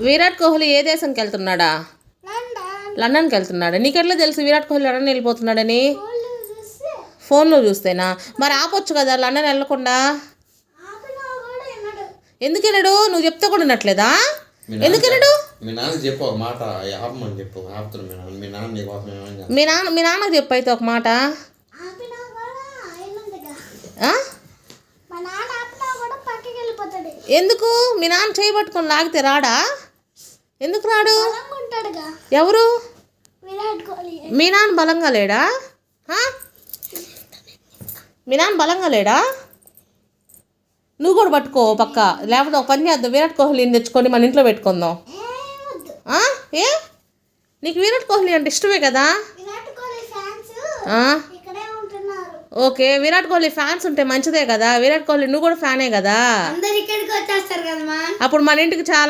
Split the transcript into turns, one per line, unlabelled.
విరాట్ కోహ్లీ ఏ దేశంకి వెళ్తున్నాడా? లండన్కి వెళ్తున్నాడా? నీకెట్లా తెలుసు విరాట్ కోహ్లీ లండన్ వెళ్ళిపోతున్నాడని? ఫోన్లో చూస్తేనా? మరి ఆపొచ్చు కదా లండన్ వెళ్ళకుండా. ఎందుకు వెళ్ళడు? నువ్వు చెప్తే కూడా వినట్లేదా? ఎందుకు వెళ్ళడు?
మీ నాన్న చెప్పు ఒక మాట, ఆపమని చెప్పు. ఆపుతున్నాడు మీ నాన్న.
మీ నాన్నకు చెప్పు అయితే ఒక మాట. ఎందుకు? మీ నాన్న చేయబట్టుకొని లాగితే రాడా? ఎందుకు రాడు? ఎవరు? మీ నాన్న బలంగా లేడా? మీ నాన్న బలంగా లేడా? నువ్వు కూడా పట్టుకో పక్క. లేకపోతే ఒక పని చేద్దాం, విరాట్ కోహ్లీని తెచ్చుకొని మన ఇంట్లో పెట్టుకుందాం. ఏ నీకు విరాట్ కోహ్లీ అంటే ఇష్టమే కదా? ఓకే, విరాట్ కోహ్లీ ఫ్యాన్స్ ఉంటే మంచిదే కదా. విరాట్ కోహ్లీ నువ్వు కూడా ఫ్యానే కదా. అప్పుడు మన ఇంటికి చాలా